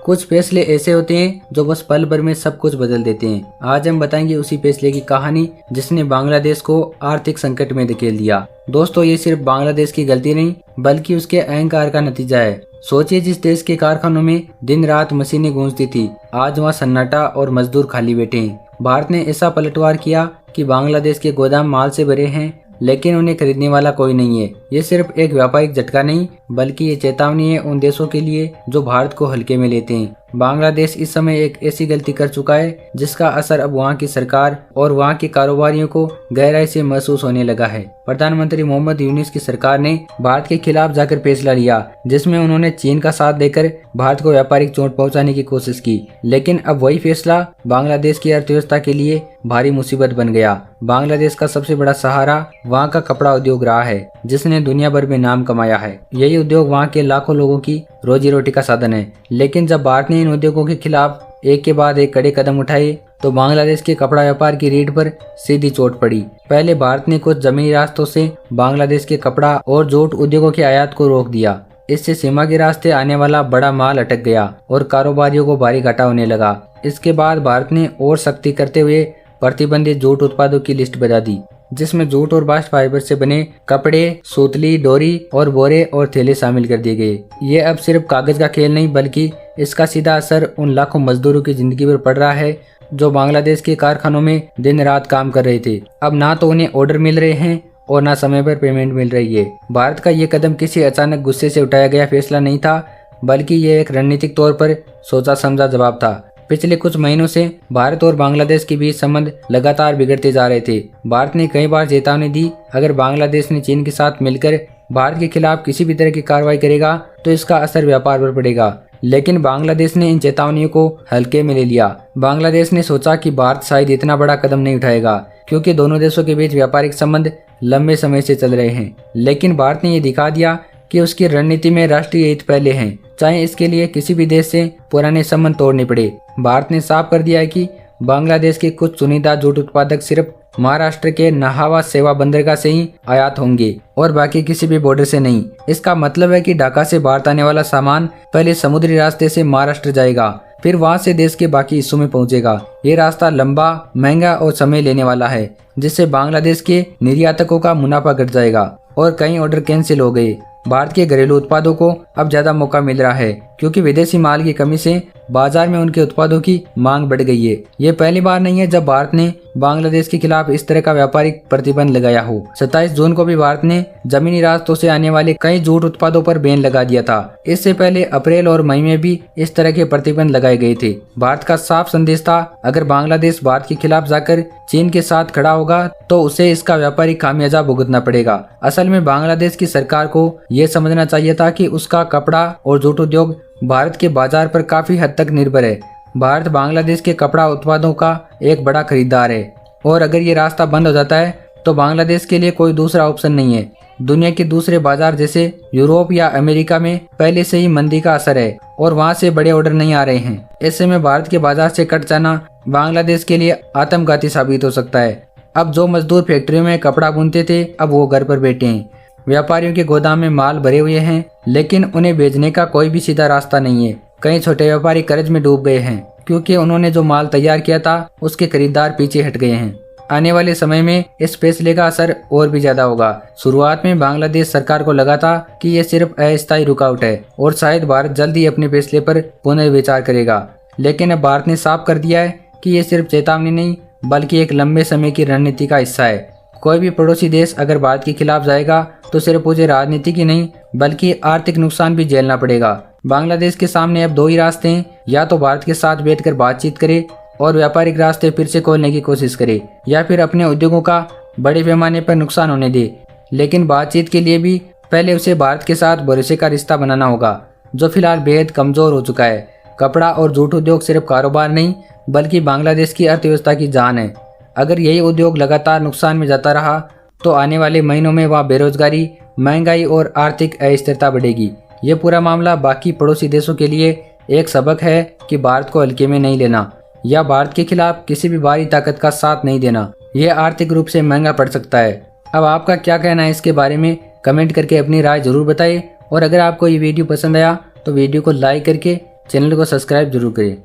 कुछ फैसले ऐसे होते हैं जो बस पल भर में सब कुछ बदल देते हैं। आज हम बताएंगे उसी फैसले की कहानी जिसने बांग्लादेश को आर्थिक संकट में धकेल दिया। दोस्तों, ये सिर्फ बांग्लादेश की गलती नहीं बल्कि उसके अहंकार का नतीजा है। सोचिए, जिस देश के कारखानों में दिन रात मशीनें गूंजती थी, आज वहाँ सन्नाटा और मजदूर खाली बैठे हैं। भारत ने ऐसा पलटवार किया कि बांग्लादेश के गोदाम माल से भरे हैं, लेकिन उन्हें खरीदने वाला कोई नहीं है। ये सिर्फ एक व्यापारिक झटका नहीं बल्कि ये चेतावनी है उन देशों के लिए जो भारत को हल्के में लेते हैं। बांग्लादेश इस समय एक ऐसी गलती कर चुका है जिसका असर अब वहाँ की सरकार और वहाँ के कारोबारियों को गहराई से महसूस होने लगा है। प्रधानमंत्री मोहम्मद यूनुस की सरकार ने भारत के खिलाफ जाकर फैसला लिया, जिसमें उन्होंने चीन का साथ देकर भारत को व्यापारिक चोट पहुंचाने की कोशिश की। लेकिन अब वही फैसला बांग्लादेश की अर्थव्यवस्था के लिए भारी मुसीबत बन गया। बांग्लादेश का सबसे बड़ा सहारा वहाँ का कपड़ा उद्योग रहा है, जिसने दुनिया भर में नाम कमाया है। यही उद्योग वहाँ के लाखों लोगों की रोजी रोटी का साधन है। लेकिन जब भारत ने इन उद्योगों के खिलाफ एक के बाद एक कड़े कदम उठाए तो बांग्लादेश के कपड़ा व्यापार की रीढ़ पर सीधी चोट पड़ी। पहले भारत ने कुछ जमीनी रास्तों से बांग्लादेश के कपड़ा और जूट उद्योगों के आयात को रोक दिया। इससे सीमा के रास्ते आने वाला बड़ा माल अटक गया और कारोबारियों को भारी घाटा होने लगा। इसके बाद भारत ने और सख्ती करते हुए प्रतिबंधित जूट उत्पादों की लिस्ट बना दी, जिसमें जूट और बास्ट फाइबर से बने कपड़े, सूतली, डोरी और बोरे और थैले शामिल कर दिए गए। ये अब सिर्फ कागज का खेल नहीं बल्कि इसका सीधा असर उन लाखों मजदूरों की जिंदगी पर पड़ रहा है जो बांग्लादेश के कारखानों में दिन रात काम कर रहे थे। अब ना तो उन्हें ऑर्डर मिल रहे हैं और ना समय पर पेमेंट मिल रही है। भारत का ये कदम किसी अचानक गुस्से से उठाया गया फैसला नहीं था, बल्कि ये एक रणनीतिक तौर पर सोचा समझा जवाब था। पिछले कुछ महीनों से भारत और बांग्लादेश के बीच संबंध लगातार बिगड़ते जा रहे थे। भारत ने कई बार चेतावनी दी, अगर बांग्लादेश ने चीन के साथ मिलकर भारत के खिलाफ किसी भी तरह की कार्रवाई करेगा तो इसका असर व्यापार पर पड़ेगा। लेकिन बांग्लादेश ने इन चेतावनियों को हल्के में ले लिया। बांग्लादेश ने सोचा कि भारत शायद इतना बड़ा कदम नहीं उठाएगा, क्योंकि दोनों देशों के बीच व्यापारिक संबंध लंबे समय से चल रहे हैं। लेकिन भारत ने ये दिखा दिया कि उसकी रणनीति में राष्ट्रीय हित पहले है, चाहे इसके लिए किसी भी देश से पुराने संबंध तोड़ने पड़े। भारत ने साफ कर दिया है कि बांग्लादेश के कुछ चुनिंदा जूट उत्पादक सिर्फ महाराष्ट्र के नाहावा सेवा बंदरगाह से ही आयात होंगे और बाकी किसी भी बॉर्डर से नहीं। इसका मतलब है कि ढाका से भारत आने वाला सामान पहले समुद्री रास्ते से महाराष्ट्र जाएगा, फिर वहां से देश के बाकी हिस्सों में पहुंचेगा। ये रास्ता लंबा, महंगा और समय लेने वाला है, जिससे बांग्लादेश के निर्यातकों का मुनाफा घट जाएगा और कई ऑर्डर कैंसिल हो गए। भारत के घरेलू उत्पादों को अब ज्यादा मौका मिल रहा है, क्योंकि विदेशी माल की कमी से बाजार में उनके उत्पादों की मांग बढ़ गई है। ये पहली बार नहीं है जब भारत ने बांग्लादेश के खिलाफ इस तरह का व्यापारिक प्रतिबंध लगाया हो। 27 जून को भी भारत ने जमीनी रास्तों से आने वाले कई जूट उत्पादों पर बैन लगा दिया था। इससे पहले अप्रैल और मई में भी इस तरह के प्रतिबंध लगाए गए थे। भारत का साफ संदेश था, अगर बांग्लादेश भारत के खिलाफ जाकर चीन के साथ खड़ा होगा तो उसे इसका व्यापारिक खामियाजा भुगतना पड़ेगा। असल में बांग्लादेश की सरकार को यह समझना चाहिए था कि उसका कपड़ा और जूट उद्योग भारत के बाजार पर काफी हद तक निर्भर है। भारत बांग्लादेश के कपड़ा उत्पादों का एक बड़ा खरीदार है और अगर ये रास्ता बंद हो जाता है तो बांग्लादेश के लिए कोई दूसरा ऑप्शन नहीं है। दुनिया के दूसरे बाजार जैसे यूरोप या अमेरिका में पहले से ही मंदी का असर है और वहाँ से बड़े ऑर्डर नहीं आ रहे हैं। ऐसे में भारत के बाजार से कट जाना बांग्लादेश के लिए आत्मघाती साबित हो सकता है। अब जो मजदूर फैक्ट्रियों में कपड़ा बुनते थे, अब वो घर पर बैठे हैं। व्यापारियों के गोदाम में माल भरे हुए हैं, लेकिन उन्हें बेचने का कोई भी सीधा रास्ता नहीं है। कई छोटे व्यापारी कर्ज में डूब गए हैं, क्योंकि उन्होंने जो माल तैयार किया था उसके खरीदार पीछे हट गए हैं। आने वाले समय में इस फैसले का असर और भी ज्यादा होगा। शुरुआत में बांग्लादेश सरकार को लगा था कि ये सिर्फ अस्थायी रुकावट है और शायद भारत जल्द ही अपने फैसले पर पुनर्विचार करेगा। लेकिन अब भारत ने साफ कर दिया है कि ये सिर्फ चेतावनी नहीं बल्कि एक लंबे समय की रणनीति का हिस्सा है। कोई भी पड़ोसी देश अगर भारत के खिलाफ जाएगा तो सिर्फ उसे राजनीतिक ही नहीं बल्कि आर्थिक नुकसान भी झेलना पड़ेगा। बांग्लादेश के सामने अब दो ही रास्ते हैं, या तो भारत के साथ बैठकर बातचीत करे और व्यापारिक रास्ते फिर से खोलने की कोशिश करे, या फिर अपने उद्योगों का बड़े पैमाने पर नुकसान होने दे। लेकिन बातचीत के लिए भी पहले उसे भारत के साथ भरोसे का रिश्ता बनाना होगा, जो फिलहाल बेहद कमजोर हो चुका है। कपड़ा और जूट उद्योग सिर्फ कारोबार नहीं बल्कि बांग्लादेश की अर्थव्यवस्था की जान है। अगर यही उद्योग लगातार नुकसान में जाता रहा तो आने वाले महीनों में वहाँ बेरोजगारी, महंगाई और आर्थिक अस्थिरता बढ़ेगी। ये पूरा मामला बाकी पड़ोसी देशों के लिए एक सबक है कि भारत को हल्के में नहीं लेना या भारत के खिलाफ किसी भी बाहरी ताकत का साथ नहीं देना। ये आर्थिक रूप से महंगा पड़ सकता है। अब आपका क्या कहना है इसके बारे में कमेंट करके अपनी राय जरूर बताइए। और अगर आपको ये वीडियो पसंद आया तो वीडियो को लाइक करके चैनल को सब्सक्राइब जरूर करें।